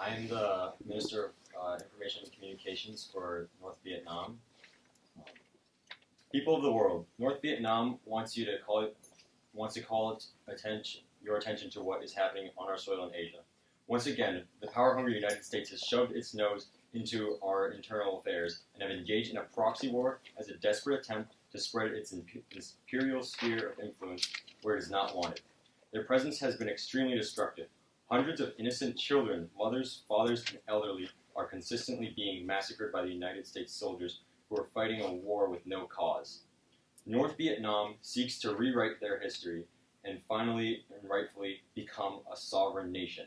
I am the Minister of Information and Communications for North Vietnam. People of the world, North Vietnam wants to call your attention to what is happening on our soil in Asia. Once again, the power-hungry United States has shoved its nose into our internal affairs and have engaged in a proxy war as a desperate attempt to spread its imperial sphere of influence where it is not wanted. Their presence has been extremely destructive. Hundreds of innocent children, mothers, fathers, and elderly are consistently being massacred by the United States soldiers who are fighting a war with no cause. North Vietnam seeks to rewrite their history and finally and rightfully become a sovereign nation.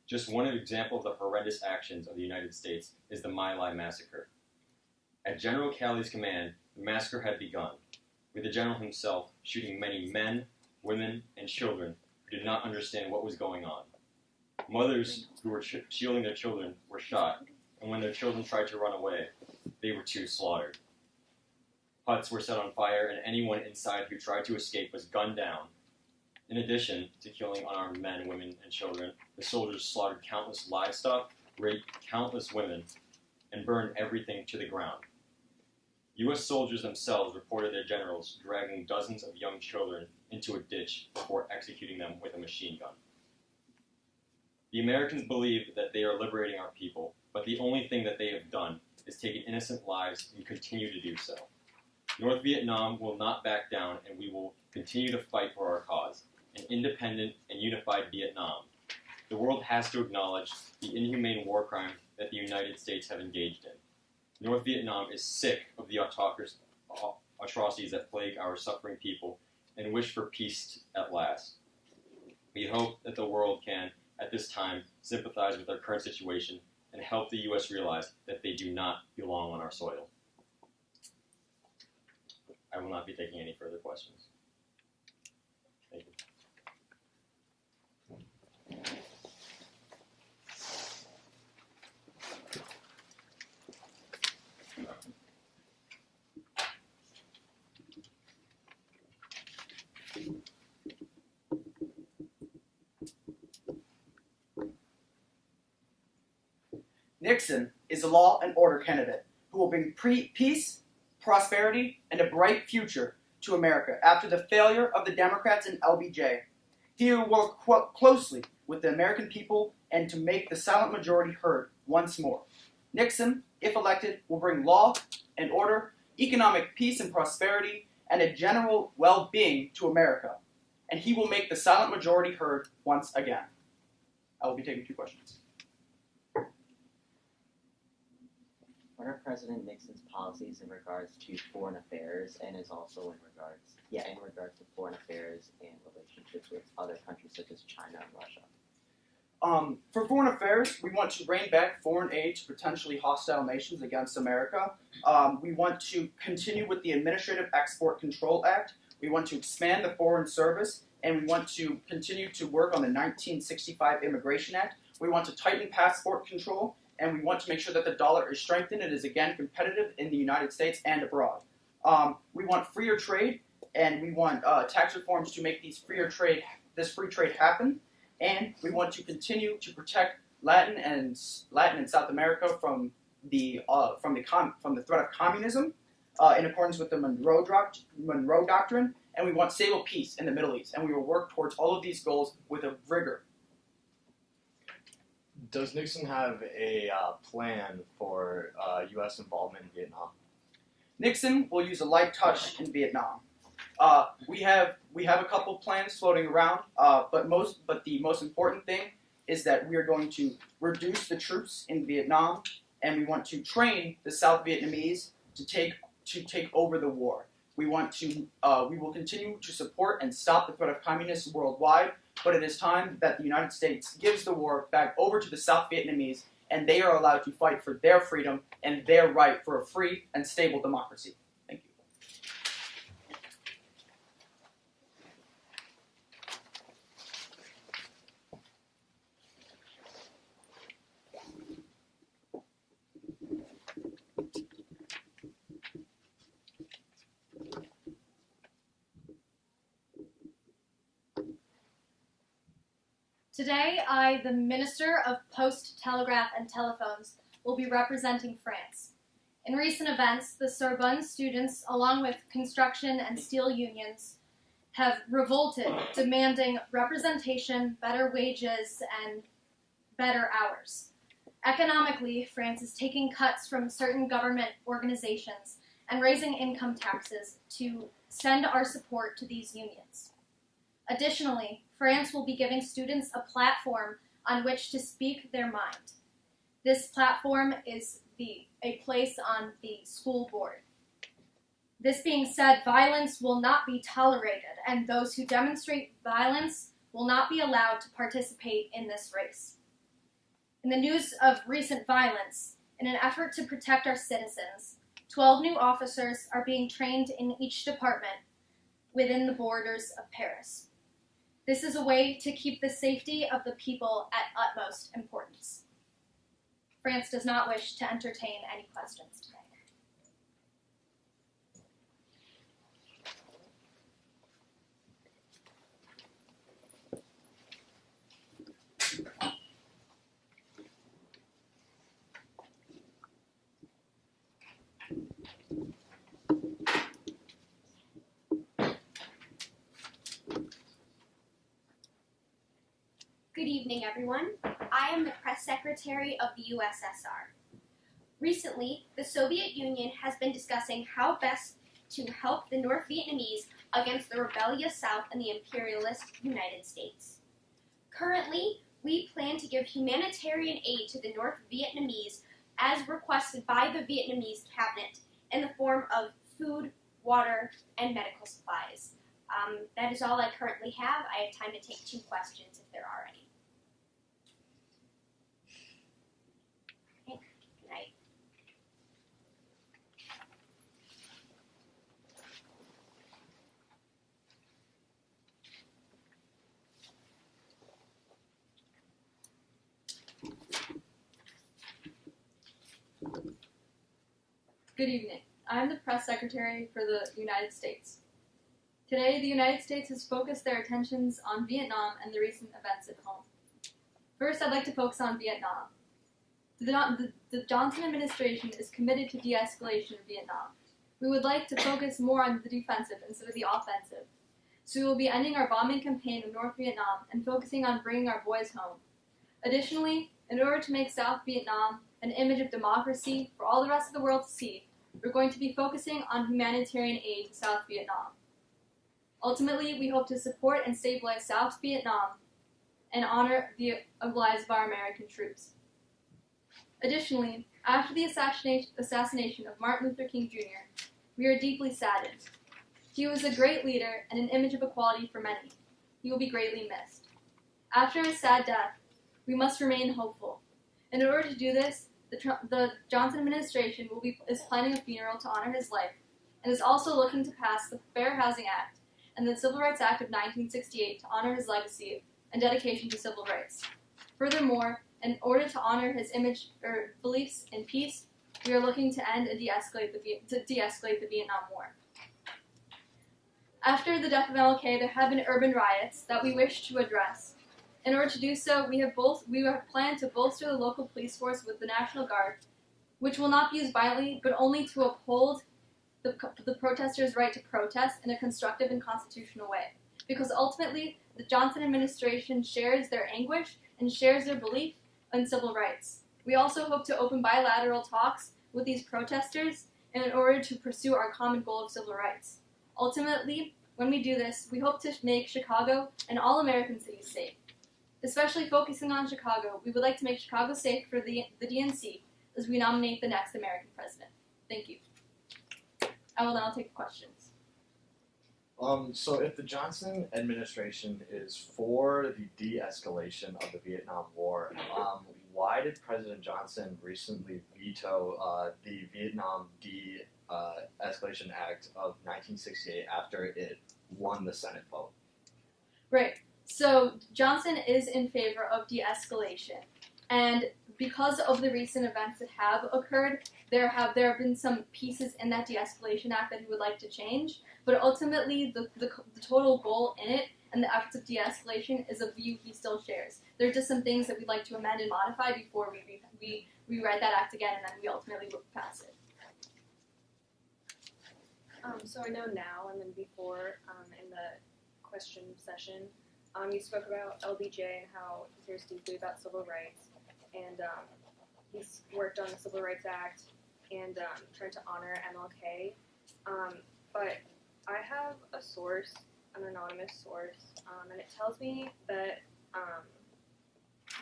Just one example of the horrendous actions of the United States is the My Lai massacre. At General Calley's command, the massacre had begun, with the general himself shooting many men, women, and children who did not understand what was going on. Mothers who were shielding their children were shot, and when their children tried to run away, they were too slaughtered. Huts were set on fire, and anyone inside who tried to escape was gunned down. In addition to killing unarmed men, women, and children, the soldiers slaughtered countless livestock, raped countless women, and burned everything to the ground. U.S. soldiers themselves reported their generals dragging dozens of young children into a ditch before executing them with a machine gun. The Americans believe that they are liberating our people, but the only thing that they have done is taken innocent lives and continue to do so. North Vietnam will not back down, and we will continue to fight for our cause, an independent and unified Vietnam. The world has to acknowledge the inhumane war crimes that the United States have engaged in. North Vietnam is sick of the atrocities that plague our suffering people and wish for peace at last. We hope that the world can, at this time, sympathize with our current situation and help the U.S. realize that they do not belong on our soil. I will not be taking any further questions. Thank you. Nixon is a law and order candidate who will bring peace, prosperity, and a bright future to America after the failure of the Democrats and LBJ. He will work closely with the American people and to make the silent majority heard once more. Nixon, if elected, will bring law and order, economic peace and prosperity, and a general well-being to America. And he will make the silent majority heard once again. I will be taking 2 questions. What are President Nixon's policies in regards to foreign affairs, and is also in regards to foreign affairs and relationships with other countries such as China and Russia? For foreign affairs, we want to rein back foreign aid to potentially hostile nations against America. We want to continue with the Administrative Export Control Act. We want to expand the Foreign Service, and we want to continue to work on the 1965 Immigration Act. We want to tighten passport control, and we want to make sure that the dollar is strengthened and is again competitive in the United States and abroad. We want freer trade, and we want tax reforms to make this free trade happen. And we want to continue to protect Latin and South America from the threat of communism, in accordance with the Monroe Doctrine. And we want stable peace in the Middle East, and we will work towards all of these goals with a rigor. Does Nixon have a plan for U.S. involvement in Vietnam? Nixon will use a light touch in Vietnam. We have a couple plans floating around, but the most important thing is that we are going to reduce the troops in Vietnam, and we want to train the South Vietnamese to take over the war. We will continue to support and stop the threat of communists worldwide, but it is time that the United States gives the war back over to the South Vietnamese, and they are allowed to fight for their freedom and their right for a free and stable democracy. Thank you. Today, I, the Minister of Post, Telegraph, and Telephones, will be representing France. In recent events, the Sorbonne students, along with construction and steel unions, have revolted, demanding representation, better wages, and better hours. Economically, France is taking cuts from certain government organizations and raising income taxes to send our support to these unions. Additionally, France will be giving students a platform on which to speak their mind. This platform is a place on the school board. This being said, violence will not be tolerated, and those who demonstrate violence will not be allowed to participate in this race. In the news of recent violence, in an effort to protect our citizens, 12 new officers are being trained in each department within the borders of Paris. This is a way to keep the safety of the people at utmost importance. France does not wish to entertain any questions today. Good evening, everyone. I am the press secretary of the USSR. Recently, the Soviet Union has been discussing how best to help the North Vietnamese against the rebellious South and the imperialist United States. Currently, we plan to give humanitarian aid to the North Vietnamese as requested by the Vietnamese cabinet in the form of food, water, and medical supplies. That is all I currently have. I have time to take 2 questions if there are any. Okay, good night. Good evening. I'm the press secretary for the United States. Today, the United States has focused their attentions on Vietnam and the recent events at home. First, I'd like to focus on Vietnam. The Johnson administration is committed to de-escalation of Vietnam. We would like to focus more on the defensive instead of the offensive. So we will be ending our bombing campaign in North Vietnam and focusing on bringing our boys home. Additionally, in order to make South Vietnam an image of democracy for all the rest of the world to see, we're going to be focusing on humanitarian aid to South Vietnam. Ultimately, we hope to support and stabilize South Vietnam and honor the lives of our American troops. Additionally, after the assassination of Martin Luther King Jr., we are deeply saddened. He was a great leader and an image of equality for many. He will be greatly missed. After his sad death, we must remain hopeful. In order to do this, the Johnson administration is planning a funeral to honor his life and is also looking to pass the Fair Housing Act and the Civil Rights Act of 1968 to honor his legacy and dedication to civil rights. Furthermore, in order to honor his image or beliefs in peace, we are looking to end and de-escalate the Vietnam War. After the death of MLK, there have been urban riots that we wish to address. In order to do so, we have planned to bolster the local police force with the National Guard, which will not be used violently, but only to uphold the protesters' right to protest in a constructive and constitutional way. Because ultimately, the Johnson administration shares their anguish and shares their belief in civil rights. We also hope to open bilateral talks with these protesters in order to pursue our common goal of civil rights. Ultimately, when we do this, we hope to make Chicago and all American cities safe. Especially focusing on Chicago, we would like to make Chicago safe for the DNC as we nominate the next American president. Thank you. I will now take questions. So if the Johnson administration is for the de-escalation of the Vietnam War, why did President Johnson recently veto the Vietnam De-Escalation Act of 1968 after it won the Senate vote? Right. So Johnson is in favor of de-escalation, and because of the recent events that have occurred, there have been some pieces in that De-Escalation Act that he would like to change, but ultimately the total goal in it and the efforts of de-escalation is a view he still shares. There are just some things that we'd like to amend and modify before we rewrite that act again, and then we ultimately will pass it. So I know now and then before in the question session, you spoke about LBJ and how he cares deeply about civil rights, and he's worked on the Civil Rights Act and tried to honor MLK. But I have a source, an anonymous source, and it tells me that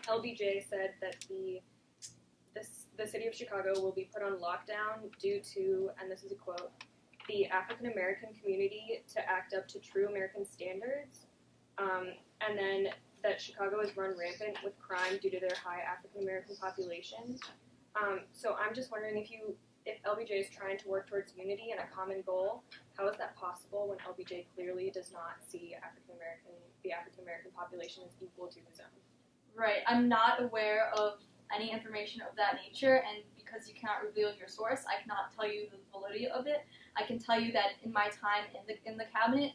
LBJ said that the city of Chicago will be put on lockdown due to, and this is a quote, the African American community to act up to true American standards, and then that Chicago is run rampant with crime due to their high African American population. So I'm just wondering if LBJ is trying to work towards unity and a common goal, how is that possible when LBJ clearly does not see the African American population as equal to his own? Right. I'm not aware of any information of that nature, and because you cannot reveal your source, I cannot tell you the validity of it. I can tell you that in my time in the cabinet,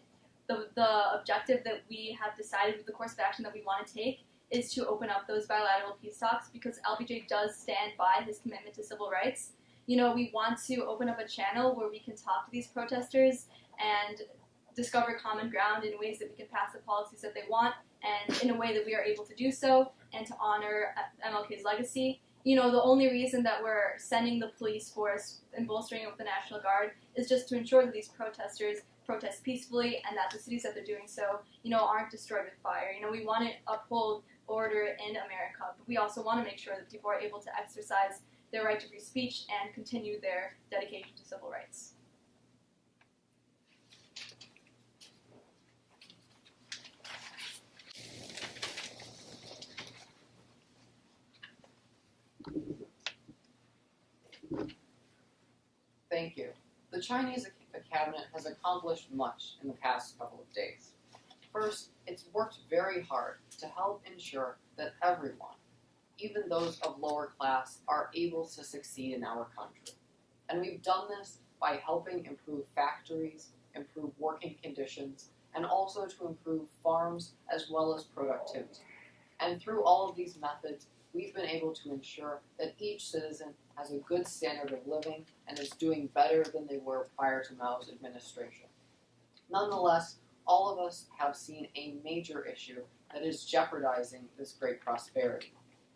the objective that we have decided with the course of action that we want to take is to open up those bilateral peace talks, because LBJ does stand by his commitment to civil rights. You know, we want to open up a channel where we can talk to these protesters and discover common ground in ways that we can pass the policies that they want, and in a way that we are able to do so, and to honor MLK's legacy. You know, the only reason that we're sending the police force and bolstering up the National Guard is just to ensure that these protesters protest peacefully, and that the cities that they're doing so, you know, aren't destroyed with fire. You know, we want to uphold order in America, but we also want to make sure that people are able to exercise their right to free speech and continue their dedication to civil rights. Thank you. The Chinese cabinet has accomplished much in the past couple of days. First, it's worked very hard to help ensure that everyone, even those of lower class, are able to succeed in our country. And we've done this by helping improve factories, improve working conditions, and also to improve farms as well as productivity. And through all of these methods, we've been able to ensure that each citizen has a good standard of living and is doing better than they were prior to Mao's administration. Nonetheless, all of us have seen a major issue that is jeopardizing this great prosperity.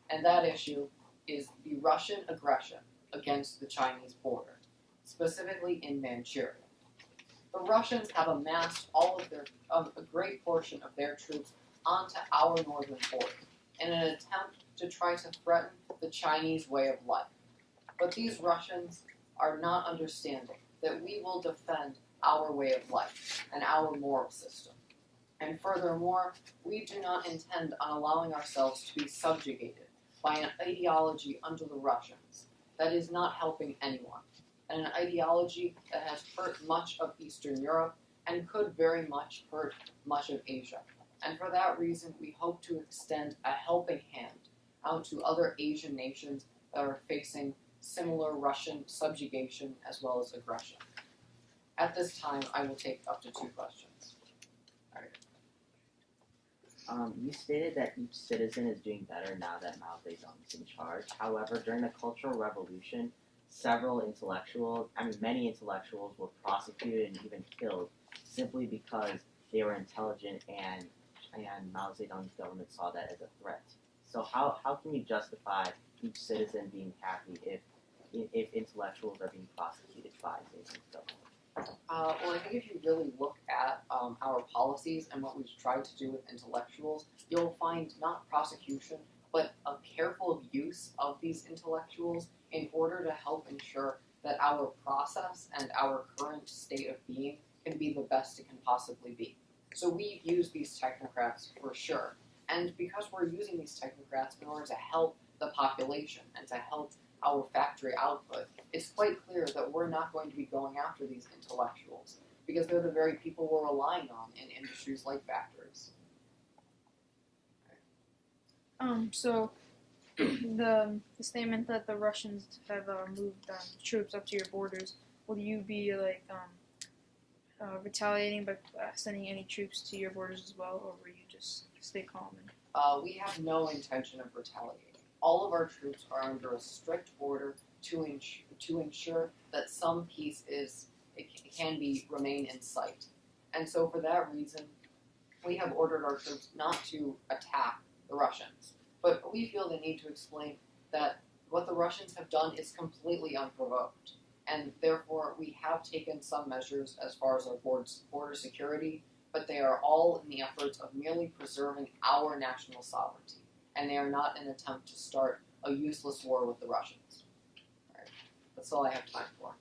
And that issue is the Russian aggression against the Chinese border, specifically in Manchuria. The Russians have amassed a great portion of their troops onto our northern border in an attempt to try to threaten the Chinese way of life. But these Russians are not understanding that we will defend our way of life and our moral system. And furthermore, we do not intend on allowing ourselves to be subjugated by an ideology under the Russians that is not helping anyone, and an ideology that has hurt much of Eastern Europe and could very much hurt much of Asia. And for that reason, we hope to extend a helping hand out to other Asian nations that are facing similar Russian subjugation as well as aggression. At this time, I will take up to 2 questions. You stated that each citizen is doing better now that Mao Zedong is in charge. However, during the Cultural Revolution, many intellectuals were prosecuted and even killed simply because they were intelligent, and Mao Zedong's government saw that as a threat. So how can you justify each citizen being happy if intellectuals are being prosecuted by Zedong's government? Well, I think if you really look at our policies and what we've tried to do with intellectuals, you'll find not prosecution, but a careful use of these intellectuals in order to help ensure that our process and our current state of being can be the best it can possibly be. So we've used these technocrats for sure. And because we're using these technocrats in order to help the population and to help our factory output, it's quite clear that we're not going to be going after these intellectuals because they're the very people we're relying on in industries like factories. So the statement that the Russians have moved troops up to your borders, will you be retaliating by sending any troops to your borders as well, or will you just stay calm? We have no intention of retaliating. All of our troops are under a strict order to ensure that some peace can remain in sight. And so for that reason, we have ordered our troops not to attack the Russians. But we feel the need to explain that what the Russians have done is completely unprovoked. And therefore, we have taken some measures as far as our border security, but they are all in the efforts of merely preserving our national sovereignty. And they are not an attempt to start a useless war with the Russians. All right. That's all I have time for.